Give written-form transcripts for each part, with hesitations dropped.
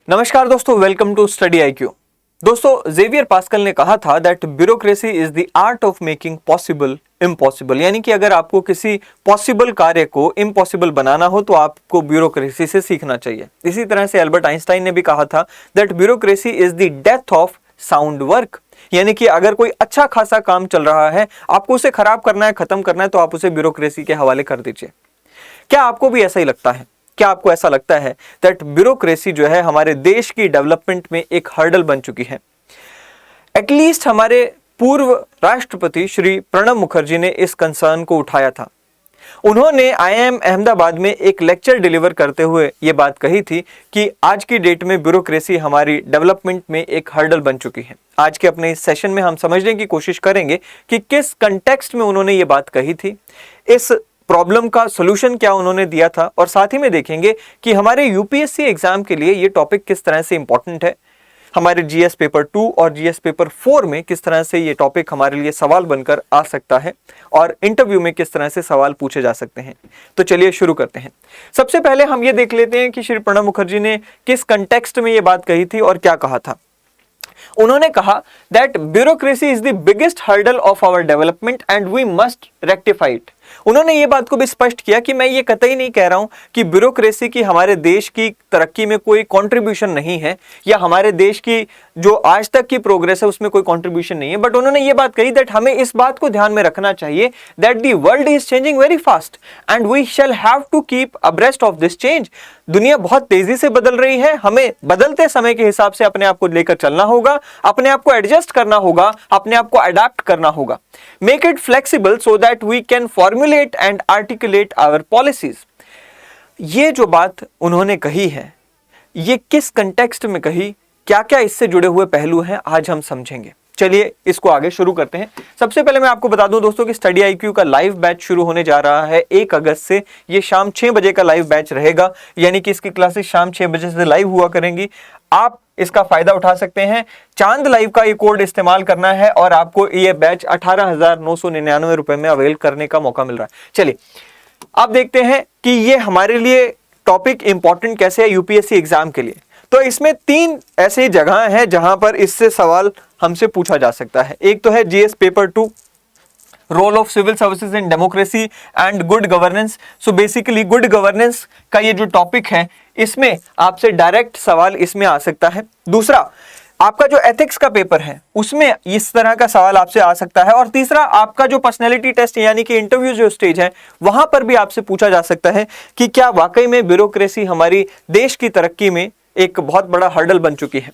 नमस्कार दोस्तों, welcome to study IQ। दोस्तों, जेवियर पास्कल ने कहा था that bureaucracy is the art of making possible impossible. यानी कि अगर आपको किसी पॉसिबल कार्य को इम्पॉसिबल बनाना हो तो आपको ब्यूरोक्रेसी से सीखना चाहिए। इसी तरह से अल्बर्ट आइंस्टाइन ने भी कहा था that bureaucracy is the death of sound work. यानी कि अगर कोई अच्छा खासा काम चल रहा है, आपको उसे खराब करना है, खत्म करना है, तो आप उसे ब्यूरोक्रेसी के हवाले कर दीजिए। क्या आपको भी ऐसा ही लगता है? क्या आपको ऐसा लगता है दैट ब्यूरोक्रेसी जो है हमारे देश की डेवलपमेंट में एक हर्डल बन चुकी है? एटलीस्ट हमारे पूर्व राष्ट्रपति श्री प्रणब मुखर्जी ने इस कंसर्न को उठाया था। उन्होंने IIM अहमदाबाद में एक लेक्चर डिलीवर करते हुए यह बात कही थी कि आज की डेट में ब्यूरोक्रेसी हमारी डेवलपमेंट में एक हर्डल बन चुकी है। आज के अपने इस सेशन में हम समझने की कोशिश करेंगे कि किस कंटेक्स्ट में उन्होंने ये बात कही थी, इस प्रॉब्लम का सॉल्यूशन क्या उन्होंने दिया था, और साथ ही में देखेंगे कि हमारे UPSC एग्जाम के लिए ये टॉपिक किस तरह से इंपॉर्टेंट है। हमारे GS पेपर 2 और GS पेपर 4 में किस तरह से ये टॉपिक हमारे लिए सवाल बनकर आ सकता है और इंटरव्यू में किस तरह से सवाल पूछे जा सकते हैं। तो चलिए शुरू करते हैं। सबसे पहले हम ये देख लेते हैं कि श्री प्रणब मुखर्जी ने किस कंटेक्स्ट में ये बात कही थी और क्या कहा था। उन्होंने कहा that bureaucracy is the biggest hurdle of our development and we must rectify it. उन्होंने ये बात को भी स्पष्ट किया कि मैं ये कतई नहीं कह रहा हूं कि ब्यूरोक्रेसी की हमारे देश की तरक्की में कोई कंट्रीब्यूशन नहीं है या हमारे देश की जो आज तक की प्रोग्रेस है उसमें कोई कंट्रीब्यूशन नहीं है, बट उन्होंने ये बात कही दैट हमें इस बात को ध्यान में रखना चाहिए that the world is changing very fast and we shall have to keep abreast of this change. दुनिया बहुत तेजी से बदल रही है, हमें बदलते समय के हिसाब से अपने आप को लेकर चलना होगा, अपने आप को एडजस्ट करना होगा, अपने आप को अडैप्ट करना होगा। Make it flexible so that we can formulate and articulate our policies. ये जो बात उन्होंने कही है, ये किस कंटेक्स्ट में कही, क्या क्या इससे जुड़े हुए पहलू हैं, आज हम समझेंगे। चलिए इसको आगे शुरू करते हैं। सबसे पहले मैं आपको बता दूं दोस्तों कि स्टडी IQ का लाइव बैच शुरू होने जा रहा है 1 अगस्त से। ये शाम 6 बजे का लाइव बैच रहेगा, यानी कि इसकी क्लासेस शाम 6 बजे से लाइव हुआ करेंगी। आप इसका फायदा उठा सकते हैं। चांद लाइव का ये कोड इस्तेमाल करना है और आपको ये बैच 18,999 रुपए में अवेल करने का मौका मिल रहा है। चलिए अब देखते हैं कि ये हमारे लिए टॉपिक इंपॉर्टेंट कैसे है UPSC एग्जाम के लिए। तो इसमें 3 ऐसी जगह हैं जहां पर इससे सवाल हमसे पूछा जा सकता है। एक तो है GS paper 2, role of civil services in democracy and good governance. So basically good governance का ये जो टॉपिक है, इसमें आपसे डायरेक्ट सवाल इसमें आ सकता है। दूसरा, आपका जो एथिक्स का पेपर है उसमें इस तरह का सवाल आपसे आ सकता है। और तीसरा, आपका जो पर्सनैलिटी टेस्ट यानी कि इंटरव्यू जो स्टेज है, वहां पर भी आपसे पूछा जा सकता है कि क्या वाकई में ब्यूरोक्रेसी हमारी देश की तरक्की में एक बहुत बड़ा हर्डल बन चुकी है।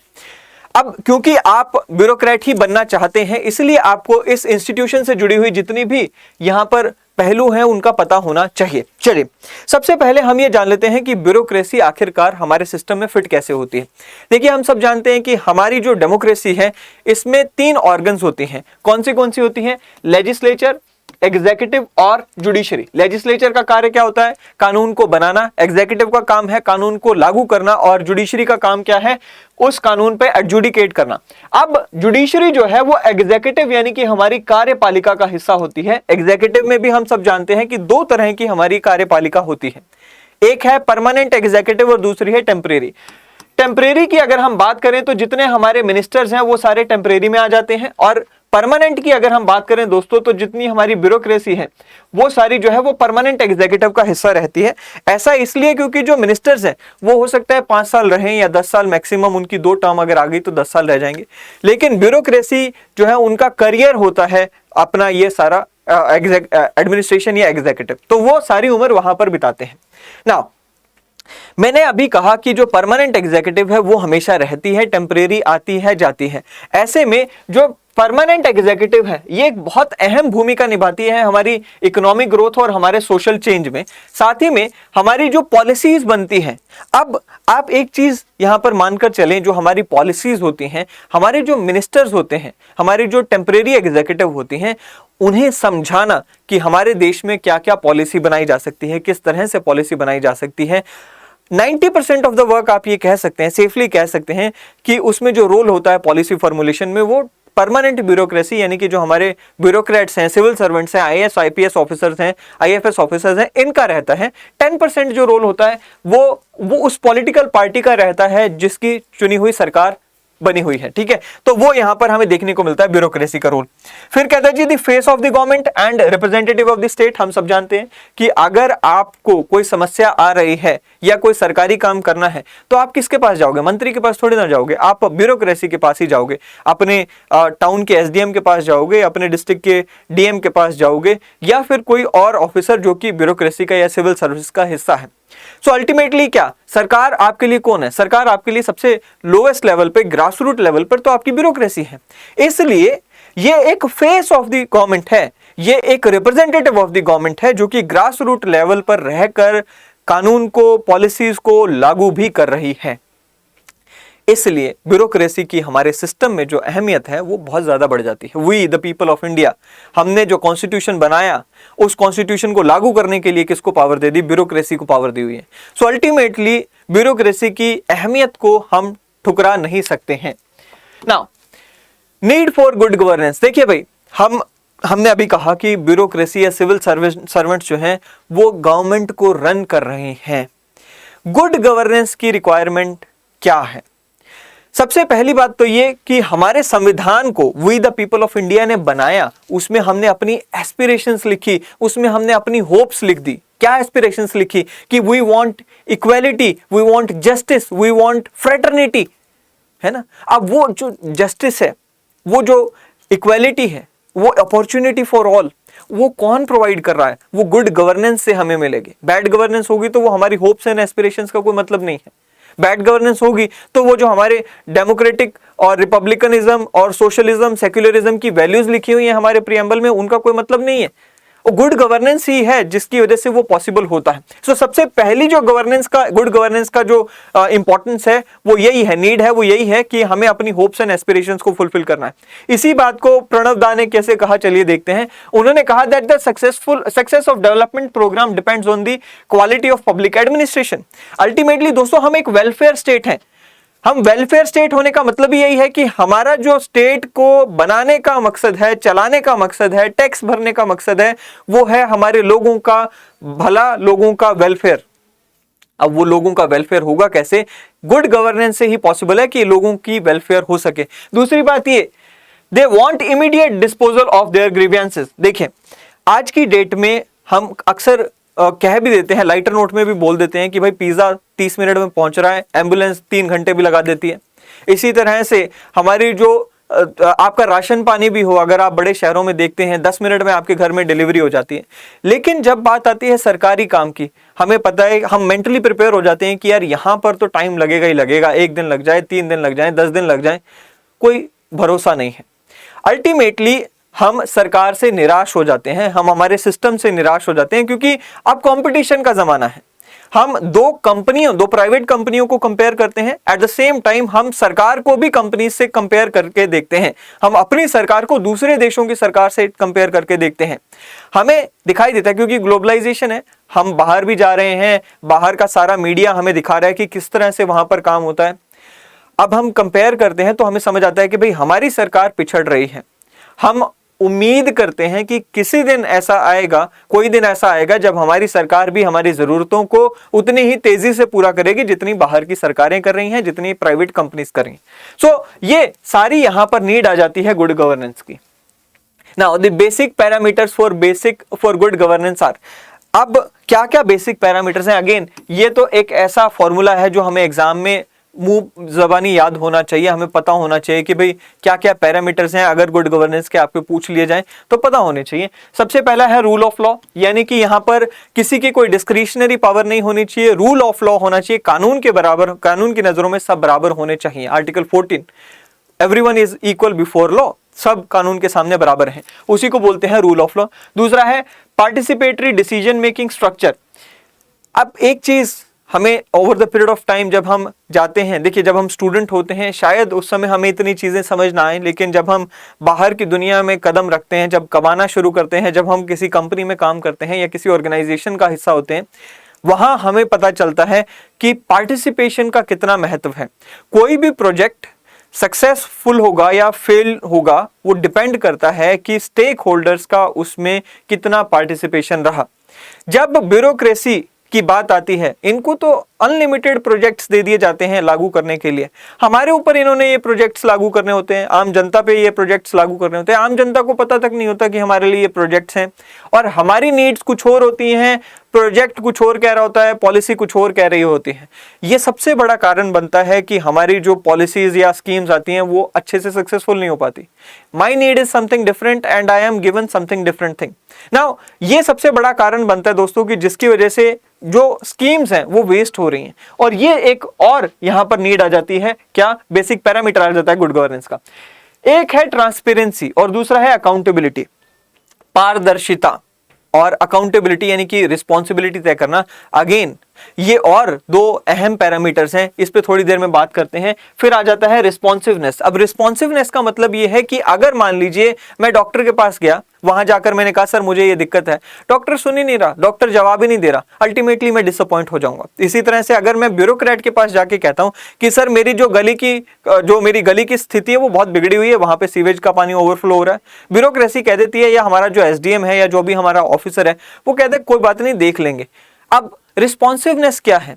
अब क्योंकि आप ब्यूरोक्रेट ही बनना चाहते हैं, इसलिए आपको इस इंस्टीट्यूशन से जुड़ी हुई जितनी भी यहां पर पहलू हैं उनका पता होना चाहिए। चलिए सबसे पहले हम ये जान लेते हैं कि ब्यूरोक्रेसी आखिरकार हमारे सिस्टम में फिट कैसे होती है। देखिए, हम सब जानते हैं कि हमारी जो डेमोक्रेसी है इसमें 3 ऑर्गन्स होती हैं। कौन सी होती हैं? लेजिस्लेचर, एग्जीक्यूटिव और जुडिशरी। लेजिस्लेचर का कार्य क्या होता है? कानून को बनाना। एग्जीक्यूटिव का काम है कानून को लागू करना और जुडिशरी का काम क्या है? उस कानून पे एडजुडिकेट करना। अब जुडिशरी जो है वो एग्जीक्यूटिव यानी कि हमारी कार्यपालिका का हिस्सा होती है। एग्जीक्यूटिव में भी हम सब जानते हैं कि 2 तरह की हमारी कार्यपालिका होती है, एक है परमानेंट एग्जीक्यूटिव और दूसरी है टेम्परेरी। टेम्परेरी की अगर हम बात करें तो जितने हमारे मिनिस्टर्स हैं वो सारे टेम्परेरी में आ जाते हैं, और परमानेंट की अगर हम बात करें दोस्तों तो जितनी हमारी ब्यूरोक्रेसी है वो सारी जो है वो परमानेंट एग्जीक्यूटिव का हिस्सा रहती है। ऐसा इसलिए क्योंकि जो मिनिस्टर्स हैं वो हो सकता है 5 साल रहें या 10 साल मैक्सिमम, उनकी 2 टर्म अगर आ गई तो 10 साल रह जाएंगे। लेकिन ब्यूरोक्रेसी जो है उनका करियर होता है अपना ये सारा एडमिनिस्ट्रेशन या एग्जीक्यूटिव, तो वो सारी उम्र वहां पर बिताते हैं। नाउ मैंने अभी कहा कि जो परमानेंट एग्जीक्यूटिव है वो हमेशा रहती है, टेम्परेरी आती है जाती है। ऐसे में जो परमानेंट एग्जीक्यूटिव है ये एक बहुत अहम भूमिका निभाती है हमारी इकोनॉमिक ग्रोथ और हमारे सोशल चेंज में, साथ ही में हमारी जो पॉलिसीज बनती हैं। अब आप एक चीज यहां पर मानकर चलें, जो हमारी पॉलिसीज होती हैं, हमारे जो मिनिस्टर्स होते हैं, हमारी जो टेम्परेरी एग्जीक्यूटिव होती हैं, उन्हें समझाना कि हमारे देश में क्या क्या पॉलिसी बनाई जा सकती है, किस तरह से पॉलिसी बनाई जा सकती है। 90% ऑफ द वर्क आप ये कह सकते हैं, सेफली कह सकते हैं कि उसमें जो रोल होता है पॉलिसी फॉर्मुलेशन में वो परमानेंट ब्यूरोक्रेसी यानी कि जो हमारे ब्यूरोक्रेट्स हैं, सिविल सर्वेंट्स हैं, आईएएस आईपीएस ऑफिसर्स हैं, आईएफएस ऑफिसर्स हैं, इनका रहता है 10% जो रोल होता है वो उस पॉलिटिकल पार्टी का रहता है जिसकी चुनी हुई सरकार बनी हुई है, ठीक है। तो वो यहां पर हमें देखने को मिलता है ब्यूरोक्रेसी का रोल। फिर कहता है जी the face of the government and representative of the state. हम सब जानते हैं कि अगर आपको कोई समस्या आ रही है या कोई सरकारी काम करना है तो आप किसके पास जाओगे? मंत्री के पास थोड़ी ना जाओगे, आप ब्यूरोक्रेसी के पास ही जाओगे, अपने टाउन के एसडीएम के पास जाओगे, अपने डिस्ट्रिक्ट के डीएम के पास जाओगे, या फिर कोई और ऑफिसर जो कि ब्यूरोक्रेसी का या सिविल सर्विस का हिस्सा है। सो अल्टीमेटली क्या सरकार आपके लिए कौन है? सरकार आपके लिए सबसे लोएस्ट लेवल पे, ग्रास रूट लेवल पर तो आपकी ब्यूरोक्रेसी है। इसलिए ये एक फेस ऑफ द गवर्नमेंट है, ये एक रिप्रेजेंटेटिव ऑफ द गवर्नमेंट है जो कि ग्रास रूट लेवल पर रहकर कानून को, पॉलिसीज को लागू भी कर रही है। इसलिए ब्यूरोक्रेसी की हमारे सिस्टम में जो अहमियत है वो बहुत ज्यादा बढ़ जाती है। We the people of India, हमने जो कॉन्स्टिट्यूशन बनाया उस कॉन्स्टिट्यूशन को लागू करने के लिए किसको पावर दे दी? ब्यूरोक्रेसी को पावर दी हुई है। सो अल्टीमेटली ब्यूरोक्रेसी की अहमियत को हम ठुकरा नहीं सकते हैं। Now need for good governance. देखिए भाई, हमने अभी कहा कि ब्यूरोक्रेसी या सिविल सर्वेंट्स जो हैं वो गवर्नमेंट को रन कर रहे हैं। गुड गवर्नेंस की रिक्वायरमेंट क्या है? सबसे पहली बात तो ये कि हमारे संविधान को we the people of India ने बनाया, उसमें हमने अपनी एस्पिरेशंस लिखी, उसमें हमने अपनी होप्स लिख दी। क्या एस्पिरेशंस लिखी? कि we want equality, we want justice, we want fraternity, है ना। अब वो जो जस्टिस है, वो जो इक्वालिटी है, वो अपॉर्चुनिटी फॉर ऑल, वो कौन प्रोवाइड कर रहा है? वो गुड गवर्नेंस से हमें मिलेगी। बैड गवर्नेंस होगी तो वो हमारी होप्स एंड एस्पिरेशंस का कोई मतलब नहीं है। बैड गवर्नेंस होगी तो वो जो हमारे डेमोक्रेटिक और रिपब्लिकनिज्म और सोशलिज्म, सेक्युलरिज्म की वैल्यूज लिखी हुई है हमारे प्रीएम्बल में, उनका कोई मतलब नहीं है। और गुड गवर्नेंस ही है जिसकी वजह से वो पॉसिबल होता है। सो सबसे पहली जो गुड गवर्नेंस का जो इंपॉर्टेंस है वो यही है, नीड है वो यही है कि हमें अपनी होप्स एंड एस्पिरेशंस को फुलफिल करना है। इसी बात को प्रणव दा ने कैसे कहा, चलिए देखते हैं। उन्होंने कहा that the success of development program depends on the quality of public administration. Ultimately दोस्तों हम एक वेलफेयर स्टेट हैं। हम वेलफेयर स्टेट होने का मतलब ही यही है कि हमारा जो स्टेट को बनाने का मकसद है, चलाने का मकसद है, टैक्स भरने का मकसद है, वो है हमारे लोगों का भला, लोगों का वेलफेयर। अब वो लोगों का वेलफेयर होगा कैसे? गुड गवर्नेंस से ही पॉसिबल है कि लोगों की वेलफेयर हो सके। दूसरी बात ये, they want immediate disposal of their grievances. देखिए आज की डेट में हम अक्सर कह भी देते हैं, लाइटर नोट में भी बोल देते हैं कि भाई पिज्जा 30 मिनट में पहुंच रहा है, एम्बुलेंस 3 घंटे भी लगा देती है। इसी तरह से हमारी जो आपका राशन पानी भी हो, अगर आप बड़े शहरों में देखते हैं 10 मिनट में आपके घर में डिलीवरी हो जाती है। लेकिन जब बात आती है सरकारी काम की, हमें पता है, हम मेंटली प्रिपेयर हो जाते हैं कि यार यहां पर तो टाइम लगेगा ही लगेगा, 1 दिन लग जाए, 3 दिन लग जाए, 10 दिन लग जाए, कोई भरोसा नहीं है। अल्टीमेटली हम सरकार से निराश हो जाते हैं, हम हमारे सिस्टम से निराश हो जाते हैं, क्योंकि अब कंपटीशन का जमाना है। हम दो प्राइवेट कंपनियों को कंपेयर करते हैं, एट द सेम टाइम हम सरकार को भी कंपनी से कंपेयर करके देखते हैं। हम अपनी सरकार को दूसरे देशों की सरकार से कंपेयर करके देखते हैं। हमें दिखाई देता है क्योंकि ग्लोबलाइजेशन है, हम बाहर भी जा रहे हैं, बाहर का सारा मीडिया हमें दिखा रहा है कि किस तरह से वहां पर काम होता है। अब हम कंपेयर करते हैं तो हमें समझ आता है कि भाई हमारी सरकार पिछड़ रही है। हम उम्मीद करते हैं कि किसी दिन ऐसा आएगा, कोई दिन ऐसा आएगा जब हमारी सरकार भी हमारी जरूरतों को उतनी ही तेजी से पूरा करेगी जितनी बाहर की सरकारें कर रही हैं, जितनी प्राइवेट कंपनीज कर रही हैं। सो ये सारी यहां पर नीड आ जाती है गुड गवर्नेंस की। Now the basic parameters for good governance are. अब क्या क्या बेसिक पैरामीटर्स हैं? अगेन ये तो एक ऐसा फॉर्मूला है जो हमें एग्जाम में मुंह जबानी याद होना चाहिए, हमें पता होना चाहिए कि भाई क्या क्या पैरामीटर्स हैं। अगर गुड गवर्नेंस के आपको पूछ लिए जाएं तो पता होने चाहिए। सबसे पहला है रूल ऑफ लॉ, यानी कि यहां पर किसी की कोई डिस्क्रिशनरी पावर नहीं होनी चाहिए, रूल ऑफ लॉ होना चाहिए, कानून के बराबर, कानून की नजरों में सब बराबर होने चाहिए। Article 14, everyone is equal before law, सब कानून के सामने बराबर हैं, उसी को बोलते हैं रूल ऑफ लॉ। दूसरा है पार्टिसिपेटरी डिसीजन मेकिंग स्ट्रक्चर। अब एक चीज हमें over the period of time जब हम जाते हैं, देखिए जब हम स्टूडेंट होते हैं शायद उस समय हमें इतनी चीज़ें समझ ना आए, लेकिन जब हम बाहर की दुनिया में कदम रखते हैं, जब कमाना शुरू करते हैं, जब हम किसी कंपनी में काम करते हैं या किसी ऑर्गेनाइजेशन का हिस्सा होते हैं, वहाँ हमें पता चलता है कि पार्टिसिपेशन का कितना महत्व है। कोई भी प्रोजेक्ट सक्सेसफुल होगा या फेल होगा वो डिपेंड करता है कि स्टेक होल्डर्स का उसमें कितना पार्टिसिपेशन रहा। जब ब्यूरोक्रेसी की बात आती है, इनको तो अनलिमिटेड प्रोजेक्ट्स दे दिए जाते हैं लागू करने के लिए। हमारे ऊपर इन्होंने ये प्रोजेक्ट्स लागू करने होते हैं, आम जनता पे ये प्रोजेक्ट्स लागू करने होते हैं। आम जनता को पता तक नहीं होता कि हमारे लिए ये प्रोजेक्ट्स हैं, और हमारी नीड्स कुछ और होती हैं, प्रोजेक्ट कुछ और कह रहा होता है, पॉलिसी कुछ और कह रही होती है। ये सबसे बड़ा कारण बनता है कि हमारी जो पॉलिसीज या स्कीम्स आती हैं वो अच्छे से सक्सेसफुल नहीं हो पाती। माई need is something different and I am given something different thing. Now ये सबसे बड़ा कारण बनता है दोस्तों कि जिसकी वजह से जो स्कीम्स हैं वो वेस्ट हो रही हैं। और ये एक और यहां पर नीड आ जाती है, क्या बेसिक पैरामीटर आ जाता है गुड गवर्नेंस का। एक है ट्रांसपेरेंसी और दूसरा है अकाउंटेबिलिटी, पारदर्शिता और अकाउंटेबिलिटी यानी कि रिस्पॉन्सिबिलिटी तय करना। अगेन ये और दो अहम पैरामीटर्स हैं, इस पे थोड़ी देर में बात करते हैं। फिर आ जाता है रिस्पॉन्सिवनेस। अब रिस्पॉन्सिवनेस का मतलब ये है कि अगर मान लीजिए मैं डॉक्टर के पास गया, वहां जाकर मैंने कहा सर मुझे ये दिक्कत है, डॉक्टर सुन ही नहीं रहा, डॉक्टर जवाब ही नहीं दे रहा, अल्टीमेटली मैं डिसअपॉइंट हो जाऊंगा। इसी तरह से अगर मैं ब्यूरोक्रेट के पास जाके कहता हूं कि सर मेरी मेरी गली की स्थिति है वो बहुत बिगड़ी हुई है, वहां पे सीवेज का पानी ओवरफ्लो हो रहा है, ब्यूरोक्रेसी कह देती है, या हमारा जो एसडीएम है या जो भी हमारा ऑफिसर है वो कहते हैं कोई बात नहीं देख लेंगे। अब रिस्पॉन्सिवनेस क्या है?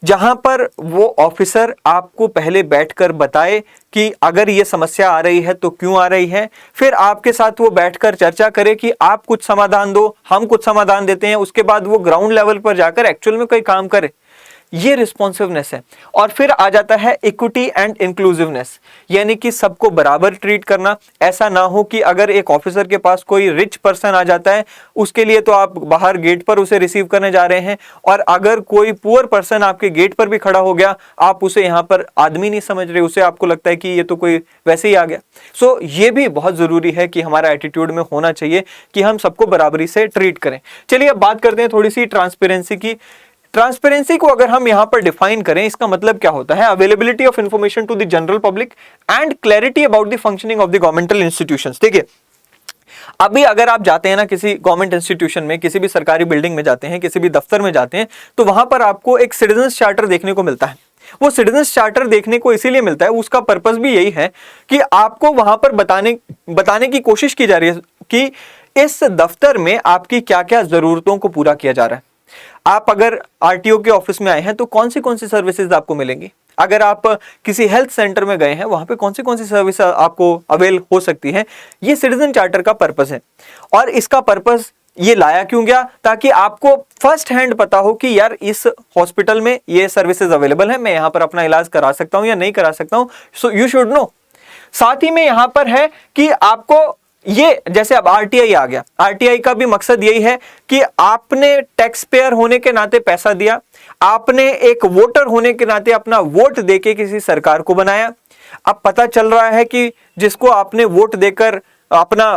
जहां पर वो ऑफिसर आपको पहले बैठकर बताए कि अगर ये समस्या आ रही है तो क्यों आ रही है, फिर आपके साथ वो बैठकर चर्चा करे कि आप कुछ समाधान दो, हम कुछ समाधान देते हैं, उसके बाद वो ग्राउंड लेवल पर जाकर एक्चुअल में कोई काम करे, ये रिस्पॉन्सिवनेस है। और फिर आ जाता है इक्विटी एंड इंक्लूसिवनेस, यानी कि सबको बराबर ट्रीट करना। ऐसा ना हो कि अगर एक ऑफिसर के पास कोई रिच पर्सन आ जाता है, उसके लिए तो आप बाहर गेट पर उसे रिसीव करने जा रहे हैं, और अगर कोई पुअर पर्सन आपके गेट पर भी खड़ा हो गया, आप उसे यहाँ पर आदमी नहीं समझ रहे, उसे आपको लगता है कि ये तो कोई वैसे ही आ गया। सो ये भी बहुत जरूरी है कि हमारा एटीट्यूड में होना चाहिए कि हम सबको बराबरी से ट्रीट करें। चलिए अब बात करते हैं थोड़ी सी ट्रांसपेरेंसी की। ट्रांसपेरेंसी को अगर हम यहां पर डिफाइन करें, इसका मतलब क्या होता है? Availability of information to the general public and clarity about the functioning of the governmental institutions. देखिए अभी अगर आप जाते हैं ना किसी गवर्नमेंट इंस्टीट्यूशन में, किसी भी सरकारी बिल्डिंग में जाते हैं, किसी भी दफ्तर में जाते हैं, तो वहां पर आपको एक सिटीजन्स चार्टर देखने को मिलता है। वो सिटीजन्स चार्टर देखने को इसीलिए मिलता है, उसका पर्पस भी यही है कि आपको वहां पर बताने की कोशिश की जा रही है कि इस दफ्तर में आपकी क्या क्या जरूरतों को पूरा किया जा रहा है। आप अगर आरटीओ के ऑफिस में आए हैं तो कौन सी सर्विसेज आपको मिलेंगी, अगर आप किसी हेल्थ सेंटर में गए हैं वहां पे कौन सी सर्विस आपको अवेल हो सकती है। ये सिटीजन चार्टर का पर्पस है। और इसका पर्पस ये लाया क्यों गया? ताकि आपको फर्स्ट हैंड पता हो कि यार इस हॉस्पिटल में ये सर्विसेज अवेलेबल है, मैं यहां पर अपना इलाज करा सकता हूं या नहीं करा सकता हूं, सो यू शुड नो। साथ ही में यहां पर है कि आपको ये, जैसे अब आरटीआई आ गया, आरटीआई का भी मकसद यही है कि आपने टैक्स पेयर होने के नाते पैसा दिया, आपने एक वोटर होने के नाते अपना वोट देके किसी सरकार को बनाया। अब पता चल रहा है कि जिसको आपने वोट देकर, अपना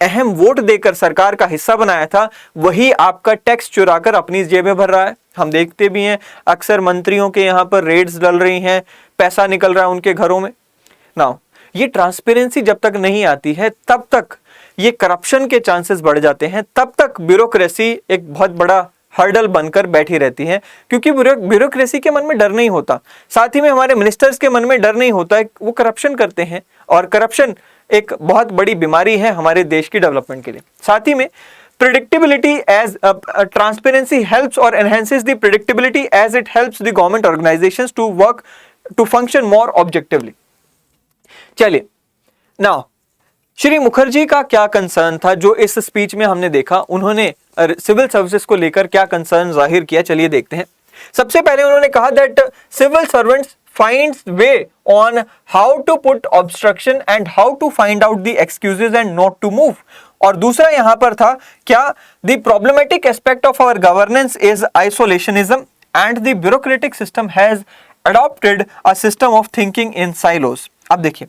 अहम वोट देकर सरकार का हिस्सा बनाया था, वही आपका टैक्स चुराकर अपनी जेब में भर रहा है। हम देखते भी हैं अक्सर मंत्रियों के यहाँ पर रेड्स डल रही हैं, पैसा निकल रहा है उनके घरों में। नाउ ये ट्रांसपेरेंसी जब तक नहीं आती है तब तक ये करप्शन के चांसेस बढ़ जाते हैं, तब तक ब्यूरोक्रेसी एक बहुत बड़ा हर्डल बनकर बैठी रहती है, क्योंकि ब्यूरोक्रेसी के मन में डर नहीं होता, साथ ही में हमारे मिनिस्टर्स के मन में डर नहीं होता है, वो करप्शन करते हैं, और करप्शन एक बहुत बड़ी बीमारी है हमारे देश की डेवलपमेंट के लिए। साथ ही में predictability as transparency helps or enhances the predictability as it helps the government organizations to work to function more objectively। चलिए नाउ श्री मुखर्जी का क्या कंसर्न था जो इस स्पीच में हमने देखा, उन्होंने सिविल सर्विसेज को लेकर क्या कंसर्न जाहिर किया, चलिए देखते हैं। सबसे पहले उन्होंने कहा that civil servants finds way on how to put obstruction and how to find out the excuses and not to move. और दूसरा यहां पर था क्या, the problematic aspect of our governance is isolationism and the bureaucratic system has adopted a system of thinking in silos. अब देखिए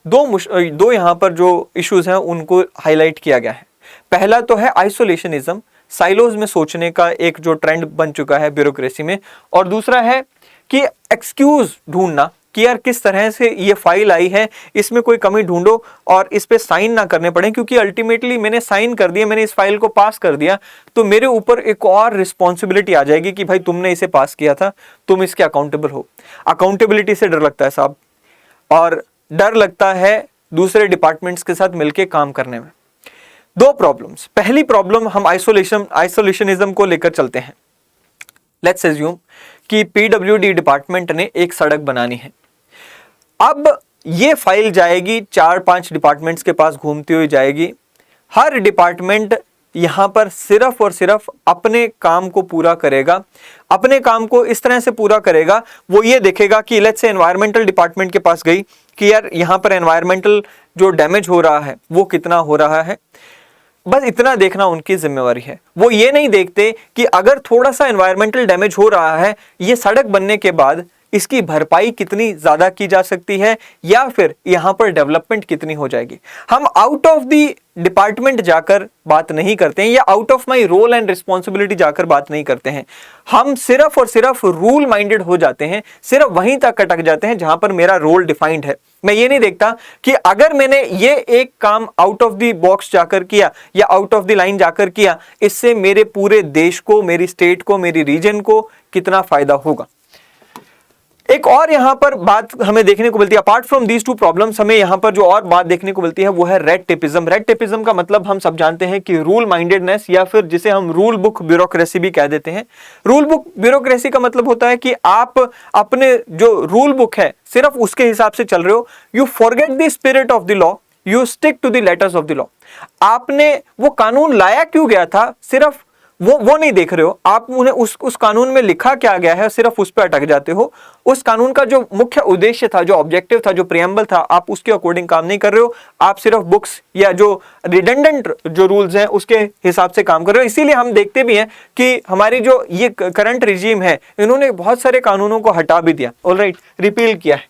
दो यहां पर जो इश्यूज हैं उनको हाईलाइट किया गया है। पहला तो है आइसोलेशनिज्म, साइलोज में सोचने का एक जो ट्रेंड बन चुका है ब्यूरोक्रेसी में, और दूसरा है कि एक्सक्यूज ढूंढना कि यार किस तरह से ये फाइल आई है, इसमें कोई कमी ढूंढो और इस पे साइन ना करने पड़े, क्योंकि अल्टीमेटली मैंने साइन कर दिया, मैंने इस फाइल को पास कर दिया, तो मेरे ऊपर एक और रिस्पॉन्सिबिलिटी आ जाएगी कि भाई तुमने इसे पास किया था, तुम इसके अकाउंटेबल हो। अकाउंटेबिलिटी से डर लगता है साहब। और डर लगता है दूसरे डिपार्टमेंट्स के साथ मिलकर काम करने में। दो प्रॉब्लम्स। पहली प्रॉब्लम, हम आइसोलेशनिज्म को लेकर चलते हैं। लेट्स अज्यूम कि पीडब्ल्यूडी डिपार्टमेंट ने एक सड़क बनानी है। अब ये फाइल जाएगी 4-5 डिपार्टमेंट्स के पास घूमती हुई जाएगी। हर डिपार्टमेंट यहां पर सिर्फ और सिर्फ अपने काम को पूरा करेगा। अपने काम को इस तरह से पूरा करेगा, वो ये देखेगा कि लेट्स से एनवायरमेंटल डिपार्टमेंट के पास गई कि यार यहां पर एनवायरमेंटल जो डैमेज हो रहा है वो कितना हो रहा है, बस इतना देखना उनकी जिम्मेवारी है। वो ये नहीं देखते कि अगर थोड़ा सा एनवायरमेंटल डैमेज हो रहा है, ये सड़क बनने के बाद इसकी भरपाई कितनी ज्यादा की जा सकती है या फिर यहां पर डेवलपमेंट कितनी हो जाएगी। हम आउट ऑफ द डिपार्टमेंट जाकर बात नहीं करते हैं या out of my role and responsibility जाकर बात नहीं करते हैं। हम सिर्फ और सिर्फ रूल माइंडेड हो जाते हैं, सिर्फ वहीं तक अटक जाते हैं जहां पर मेरा रोल डिफाइंड है। मैं ये नहीं देखता कि अगर मैंने ये एक काम आउट ऑफ द बॉक्स जाकर किया या आउट ऑफ द लाइन जाकर किया, इससे मेरे पूरे देश को, मेरी स्टेट को, मेरी रीजन को कितना फायदा होगा। एक और यहां पर बात हमें देखने को मिलती है, apart from these two problems, हमें यहां पर जो और बात देखने को मिलती है वो है रेड टेपिज्म। रेड टेपिज्म का मतलब हम सब जानते हैं कि रूल माइंडेडनेस या फिर जिसे हम रूल बुक ब्यूरोक्रेसी भी कह देते हैं। रूल बुक ब्यूरोक्रेसी का मतलब होता है कि आप अपने जो रूल बुक है सिर्फ उसके हिसाब से चल रहे हो। You forget the spirit of the law, you stick to the letters of the law. आपने वो कानून लाया क्यों गया था, सिर्फ वो नहीं देख रहे हो। आप उन्हें उस कानून में लिखा क्या गया है सिर्फ उस पर अटक जाते हो। उस कानून का जो मुख्य उद्देश्य था, जो ऑब्जेक्टिव था, जो प्रियम्बल था, आप उसके अकॉर्डिंग काम नहीं कर रहे हो। आप सिर्फ बुक्स या जो रिडंडेंट जो रूल्स हैं उसके हिसाब से काम कर रहे हो। इसीलिए हम देखते भी हैं कि हमारी जो ये करंट रिजीम है, इन्होंने बहुत सारे कानूनों को हटा भी दिया, ऑलराइट, रिपील किया है।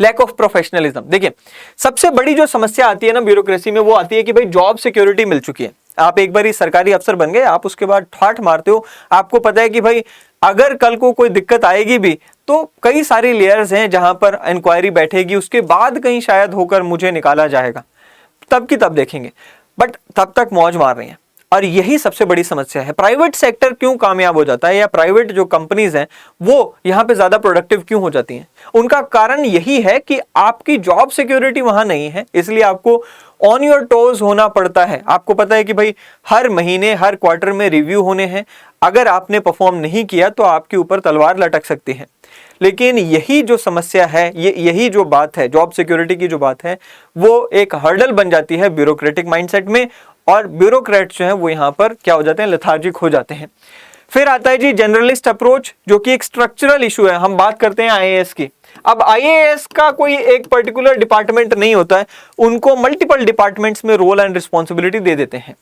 Lack of professionalism. देखिए, सबसे बड़ी जो समस्या आती है ना ब्यूरोक्रेसी में, वो आती है कि भाई जॉब सिक्योरिटी मिल चुकी है। आप एक बार ही सरकारी अफसर बन गए, आप उसके बाद ठाठ मारते हो। आपको पता है कि भाई अगर कल को कोई दिक्कत आएगी भी तो कई सारी लेयर्स हैं जहां पर इंक्वायरी बैठेगी, उसके बाद कहीं शायद होकर मुझे निकाला जाएगा, तब की तब देखेंगे। बट तब तक मौज मार रही हैं, और यही सबसे बड़ी समस्या है। प्राइवेट सेक्टर क्यों कामयाब हो जाता है या प्राइवेट जो कंपनीज हैं वो यहां पे ज्यादा प्रोडक्टिव क्यों हो जाती हैं? उनका कारण यही है कि आपकी जॉब सिक्योरिटी वहां नहीं है, इसलिए आपको ऑन योर टोज होना पड़ता है। आपको पता है कि भाई हर महीने, हर क्वार्टर में रिव्यू होने हैं। अगर आपने परफॉर्म नहीं किया तो आपके ऊपर तलवार लटक सकती है। लेकिन यही जो समस्या है, यही जो बात है, जॉब सिक्योरिटी की जो बात है, वो एक हर्डल बन जाती है ब्यूरोक्रेटिक माइंडसेट में, और ब्यूरोक्रेट्स जो हैं वो यहाँ पर क्या हो जाते हैं, लेथार्जिक हो जाते हैं। फिर आता है जी जनरलिस्ट अप्रोच, जो कि एक स्ट्रक्चरल इशू है। हम बात करते हैं आईएएस की। अब आईएएस का कोई एक पर्टिकुलर डिपार्टमेंट नहीं होता है, उनको मल्टीपल डिपार्टमेंट्स में रोल एंड रिस्पॉन्सिबिलिटी दे देते हैं।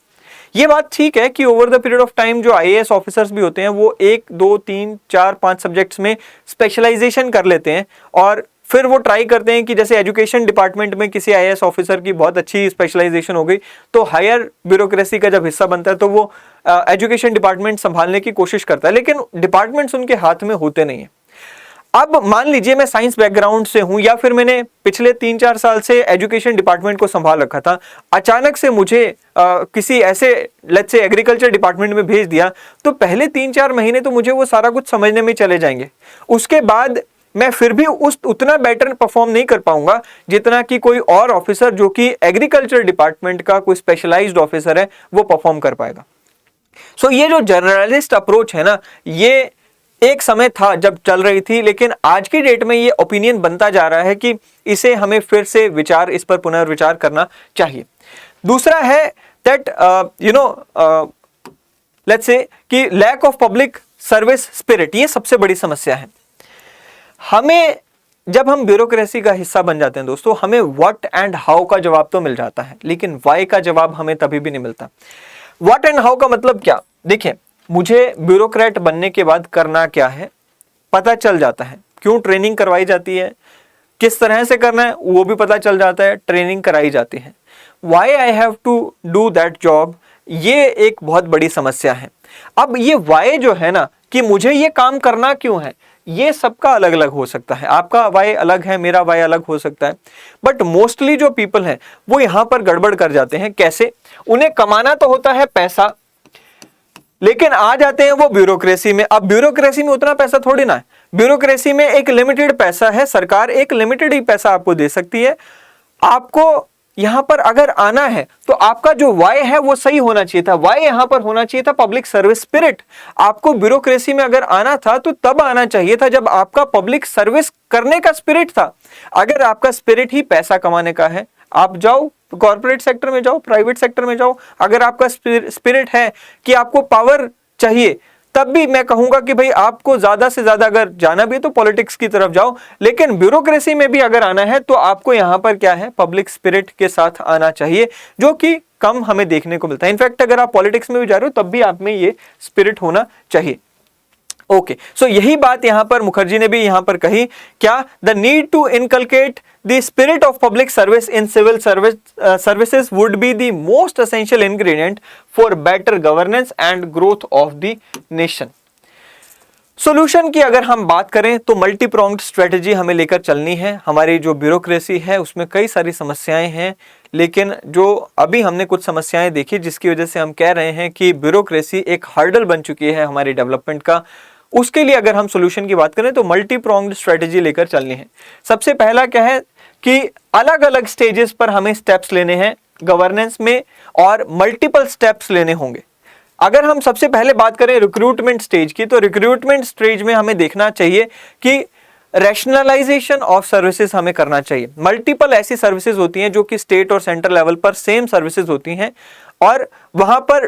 ये बात ठीक है कि over the period of time जो आईएएस ऑफिसर्स भी होते हैं वो 1, 2, 3, 4, 5 सब्जेक्ट्स में स्पेशलाइजेशन कर लेते हैं, और फिर वो ट्राई करते हैं कि जैसे एजुकेशन डिपार्टमेंट में किसी आईएएस ऑफिसर की बहुत अच्छी स्पेशलाइजेशन हो गई तो हायर ब्यूरोक्रेसी का जब हिस्सा बनता है तो वो एजुकेशन डिपार्टमेंट संभालने की कोशिश करता है, लेकिन डिपार्टमेंट्स उनके हाथ में होते नहीं है। अब मान लीजिए मैं साइंस बैकग्राउंड से हूं या फिर मैंने पिछले 3-4 साल से एजुकेशन डिपार्टमेंट को संभाल रखा था, अचानक से मुझे किसी ऐसे लेट्स से एग्रीकल्चर डिपार्टमेंट में भेज दिया, तो पहले 3-4 महीने तो मुझे वो सारा कुछ समझने में चले जाएंगे। उसके बाद मैं फिर भी उतना बेटर परफॉर्म नहीं कर पाऊंगा जितना कि कोई और ऑफिसर जो कि एग्रीकल्चर डिपार्टमेंट का कोई स्पेशलाइज्ड ऑफिसर है वो परफॉर्म कर पाएगा। सो ये जो जर्नलिस्ट अप्रोच है ना, ये एक समय था जब चल रही थी, लेकिन आज की डेट में ये ओपिनियन बनता जा रहा है कि इसे हमें फिर से इस पर पुनर्विचार करना चाहिए। दूसरा है दैट लेट्स से कि lack of public service spirit. ये सबसे बड़ी समस्या है। हमें जब हम ब्यूरोक्रेसी का हिस्सा बन जाते हैं दोस्तों, हमें व्हाट एंड हाउ का जवाब तो मिल जाता है, लेकिन व्हाई का जवाब हमें तभी भी नहीं मिलता। व्हाट एंड हाउ का मतलब क्या? देखिए, मुझे ब्यूरोक्रेट बनने के बाद करना क्या है पता चल जाता है। क्यों ट्रेनिंग करवाई जाती है, किस तरह से करना है वो भी पता चल जाता है, ट्रेनिंग कराई जाती है। Why I have to do that job, ये एक बहुत बड़ी समस्या है। अब ये व्हाई जो है ना, कि मुझे ये काम करना क्यों है, ये सबका अलग अलग हो सकता है। आपका वाई अलग है, मेरा वाई अलग हो सकता है, बट मोस्टली जो पीपल हैं वो यहां पर गड़बड़ कर जाते हैं। कैसे? उन्हें कमाना तो होता है पैसा, लेकिन आ जाते हैं वो ब्यूरोक्रेसी में। अब ब्यूरोक्रेसी में उतना पैसा थोड़ी ना है, ब्यूरोक्रेसी में एक लिमिटेड पैसा है, सरकार एक लिमिटेड ही पैसा आपको दे सकती है। आपको यहां पर अगर आना है तो आपका जो वाई है वो सही होना चाहिए था। वाई यहां पर होना चाहिए था पब्लिक सर्विस स्पिरिट। आपको ब्यूरोक्रेसी में अगर आना था तो तब आना चाहिए था जब आपका पब्लिक सर्विस करने का स्पिरिट था। अगर आपका स्पिरिट ही पैसा कमाने का है, आप जाओ कॉर्पोरेट सेक्टर में जाओ, प्राइवेट सेक्टर में जाओ। अगर आपका स्पिरिट है कि आपको पावर चाहिए, तब भी मैं कहूंगा कि भाई आपको ज्यादा से ज्यादा अगर जाना भी है तो पॉलिटिक्स की तरफ जाओ। लेकिन ब्यूरोक्रेसी में भी अगर आना है तो आपको यहां पर क्या है, पब्लिक स्पिरिट के साथ आना चाहिए, जो कि कम हमें देखने को मिलता है। इनफैक्ट अगर आप पॉलिटिक्स में भी जा रहे हो तब भी आप में ये स्पिरिट होना चाहिए। ओके, सो यही बात यहां पर मुखर्जी ने भी यहां पर कही, क्या, the need to inculcate the spirit of public service in civil services would be the most essential ingredient for better governance and growth of the nation. Solution की अगर हम बात करें तो मल्टी प्रोंग्ड स्ट्रेटजी हमें लेकर चलनी है। हमारी जो ब्यूरोक्रेसी है उसमें कई सारी समस्याएं हैं, लेकिन जो अभी हमने कुछ समस्याएं देखी जिसकी वजह से हम कह रहे हैं कि ब्यूरोक्रेसी एक हर्डल बन चुकी है हमारी डेवलपमेंट का। उसके लिए अगर हम सॉल्यूशन की बात करें तो मल्टी प्रोंग्ड स्ट्रेटजी लेकर चलनी है। सबसे पहला क्या है कि अलग अलग स्टेजेस पर हमें स्टेप्स लेने हैं गवर्नेंस में, और मल्टीपल स्टेप्स लेने होंगे। अगर हम सबसे पहले बात करें रिक्रूटमेंट स्टेज की, तो रिक्रूटमेंट स्टेज में हमें देखना चाहिए कि रैशनलाइजेशन ऑफ सर्विसेज हमें करना चाहिए। मल्टीपल ऐसी सर्विसेज होती हैं जो कि स्टेट और सेंट्रल लेवल पर सेम सर्विसेज होती हैं और वहां पर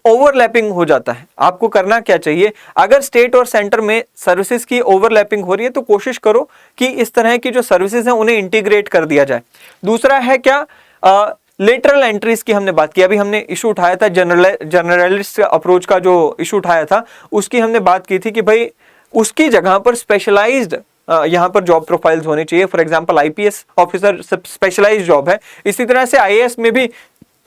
ओवरलैपिंग हो जाता है। आपको करना क्या चाहिए, अगर स्टेट और सेंटर में सर्विसेज की ओवरलैपिंग हो रही है तो कोशिश करो कि इस तरह की जो सर्विसेज हैं उन्हें इंटीग्रेट कर दिया जाए। दूसरा है क्या, लेटरल एंट्रीज की हमने बात की, अभी हमने इशू उठाया था जनरलिस्ट अप्रोच का, जो इशू उठाया था उसकी हमने बात की थी कि भाई उसकी जगह पर स्पेशलाइज्ड यहाँ पर जॉब प्रोफाइल्स होने चाहिए। For example IPS officer specialised job है, इसी तरह से आईएएस में भी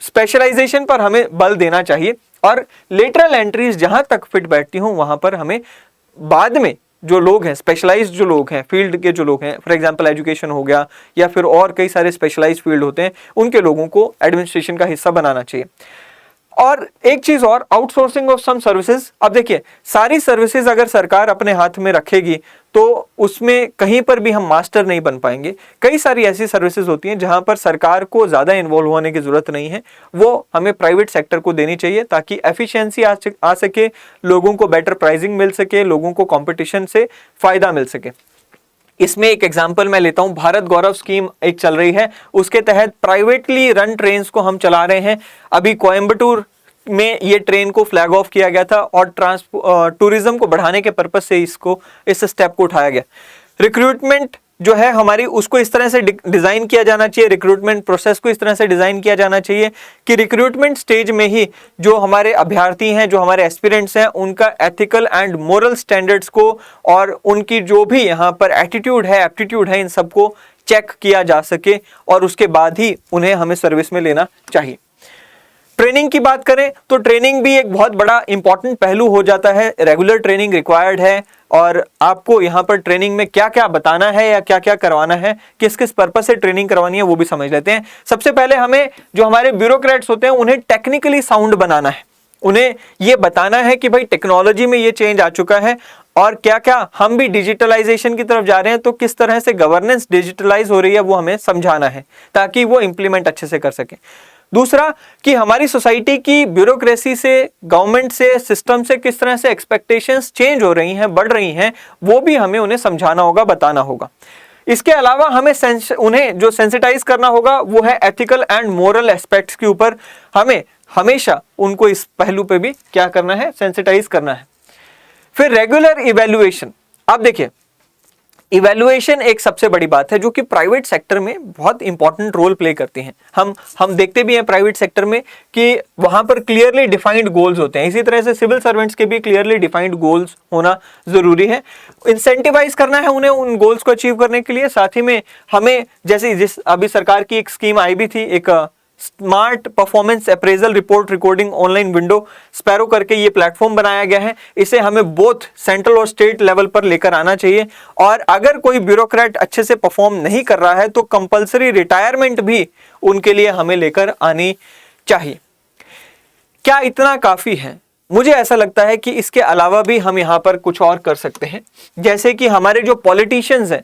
स्पेशलाइजेशन पर हमें बल देना चाहिए। और लेटरल एंट्रीज जहां तक फिट बैठती हूं वहां पर हमें बाद में जो लोग हैं, स्पेशलाइज्ड जो लोग हैं, फील्ड के जो लोग हैं, फॉर एग्जांपल एजुकेशन हो गया या फिर और कई सारे स्पेशलाइज्ड फील्ड होते हैं, उनके लोगों को एडमिनिस्ट्रेशन का हिस्सा बनाना चाहिए। और एक चीज और, आउटसोर्सिंग ऑफ सम सर्विसेज। अब देखिए, सारी सर्विसेज अगर सरकार अपने हाथ में रखेगी तो उसमें कहीं पर भी हम मास्टर नहीं बन पाएंगे। कई सारी ऐसी सर्विसेज होती हैं जहां पर सरकार को ज्यादा इन्वॉल्व होने की जरूरत नहीं है, वो हमें प्राइवेट सेक्टर को देनी चाहिए ताकि एफिशिएंसी आ सके, लोगों को बेटर प्राइसिंग मिल सके, लोगों को कंपटीशन से फायदा मिल सके। इसमें एक एग्जांपल मैं लेता हूं, भारत गौरव स्कीम एक चल रही है, उसके तहत प्राइवेटली रन ट्रेन्स को हम चला रहे हैं। अभी कोयंबटूर में ये ट्रेन को फ्लैग ऑफ किया गया था और टूरिज्म को बढ़ाने के पर्पस से इस स्टेप को उठाया गया। रिक्रूटमेंट जो है हमारी, उसको इस तरह से डिजाइन किया जाना चाहिए, रिक्रूटमेंट प्रोसेस को इस तरह से डिजाइन किया जाना चाहिए कि रिक्रूटमेंट स्टेज में ही जो हमारे अभ्यर्थी हैं, जो हमारे एस्पिरेंट्स हैं, उनका एथिकल एंड मोरल स्टैंडर्ड्स को और उनकी जो भी यहाँ पर एटीट्यूड है, एप्टीट्यूड है, इन सबको चेक किया जा सके और उसके बाद ही उन्हें हमें सर्विस में लेना चाहिए। ट्रेनिंग की बात करें तो ट्रेनिंग भी एक बहुत बड़ा इंपॉर्टेंट पहलू हो जाता है। रेगुलर ट्रेनिंग रिक्वायर्ड है और आपको यहाँ पर ट्रेनिंग में क्या क्या बताना है या क्या क्या करवाना है, किस किस पर्पस से ट्रेनिंग करवानी है, वो भी समझ लेते हैं। सबसे पहले हमें जो हमारे ब्यूरोक्रेट्स होते हैं उन्हें टेक्निकली साउंड बनाना है। उन्हें ये बताना है कि भाई टेक्नोलॉजी में ये चेंज आ चुका है और क्या क्या हम भी डिजिटलाइजेशन की तरफ जा रहे हैं, तो किस तरह से गवर्नेंस डिजिटलाइज हो रही है वो हमें समझाना है ताकि वो इंप्लीमेंट अच्छे से कर सके। दूसरा कि हमारी सोसाइटी की ब्यूरोक्रेसी से, गवर्नमेंट से, सिस्टम से किस तरह से एक्सपेक्टेशंस चेंज हो रही हैं, बढ़ रही हैं, वो भी हमें उन्हें समझाना होगा, बताना होगा। इसके अलावा हमें उन्हें जो सेंसिटाइज करना होगा वो है एथिकल एंड मोरल एस्पेक्ट्स के ऊपर। हमें हमेशा उनको इस पहलू पे भी क्या करना है, सेंसिटाइज करना है। फिर रेगुलर इवैल्यूएशन। अब देखिए, इवैल्यूएशन एक सबसे बड़ी बात है जो कि प्राइवेट सेक्टर में बहुत इंपॉर्टेंट रोल प्ले करती हैं। हम देखते भी हैं प्राइवेट सेक्टर में कि वहां पर क्लियरली डिफाइंड गोल्स होते हैं। इसी तरह से सिविल सर्वेंट्स के भी क्लियरली डिफाइंड गोल्स होना जरूरी है। इंसेंटिवाइज करना है उन्हें उन गोल्स को अचीव करने के लिए। साथ ही में हमें, जैसे जिस अभी सरकार की एक स्कीम आई भी थी, एक smart performance appraisal report recording online window, sparrow करके ये प्लेटफॉर्म बनाया गया है। इसे हमें बोथ सेंट्रल और स्टेट लेवल पर लेकर आना चाहिए। और अगर कोई ब्यूरोक्रेट अच्छे से परफॉर्म नहीं कर रहा है तो कंपलसरी रिटायरमेंट भी उनके लिए हमें लेकर आनी चाहिए। क्या इतना काफी है? मुझे ऐसा लगता है कि इसके अलावा भी हम यहाँ पर कुछ और कर सकते हैं, जैसे कि हमारे जो पॉलिटिशियंस हैं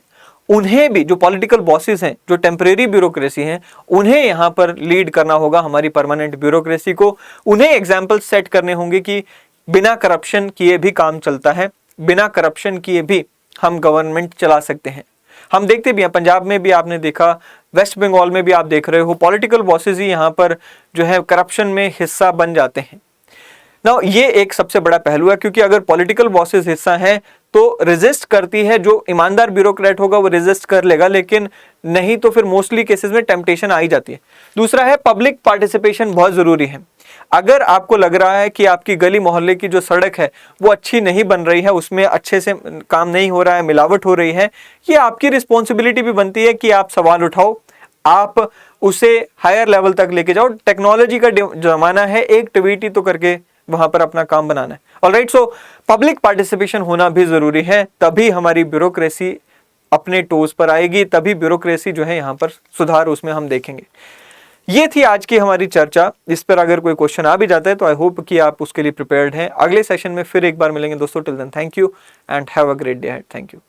उन्हें भी, जो पॉलिटिकल बॉसेस हैं, जो टेम्परेरी ब्यूरोक्रेसी हैं, उन्हें यहाँ पर लीड करना होगा हमारी परमानेंट ब्यूरोक्रेसी को। उन्हें एग्जाम्पल सेट करने होंगे कि बिना करप्शन किए भी काम चलता है, बिना करप्शन किए भी हम गवर्नमेंट चला सकते हैं। हम देखते भी हैं, पंजाब में भी आपने देखा, वेस्ट बंगाल में भी आप देख रहे हो, पॉलिटिकल बॉसेस ही यहाँ पर जो है करप्शन में हिस्सा बन जाते हैं। ना ये एक सबसे बड़ा पहलू है, क्योंकि अगर पॉलिटिकल बॉसेस हिस्सा हैं तो रेजिस्ट करती है, जो ईमानदार ब्यूरोक्रेट होगा वो रेजिस्ट कर लेगा, लेकिन नहीं तो फिर मोस्टली केसेस में टेम्पटेशन आ ही जाती है। दूसरा है पब्लिक पार्टिसिपेशन बहुत जरूरी है। अगर आपको लग रहा है कि आपकी गली मोहल्ले की जो सड़क है वो अच्छी नहीं बन रही है, उसमें अच्छे से काम नहीं हो रहा है, मिलावट हो रही है, ये आपकी रिस्पॉन्सिबिलिटी भी बनती है कि आप सवाल उठाओ, आप उसे हायर लेवल तक लेके जाओ। टेक्नोलॉजी का जमाना है, एक ट्वीट ही तो करके वहां पर अपना काम बनाना है। ऑलराइट, सो पब्लिक पार्टिसिपेशन होना भी जरूरी है, तभी हमारी ब्यूरोक्रेसी अपने टोज पर आएगी, तभी ब्यूरोक्रेसी जो है यहाँ पर सुधार उसमें हम देखेंगे। ये थी आज की हमारी चर्चा। इस पर अगर कोई क्वेश्चन आ भी जाता है तो आई होप कि आप उसके लिए प्रिपेयर्ड हैं। अगले सेशन में फिर एक बार मिलेंगे दोस्तों। Till then thank you and have a great day ahead. Thank you.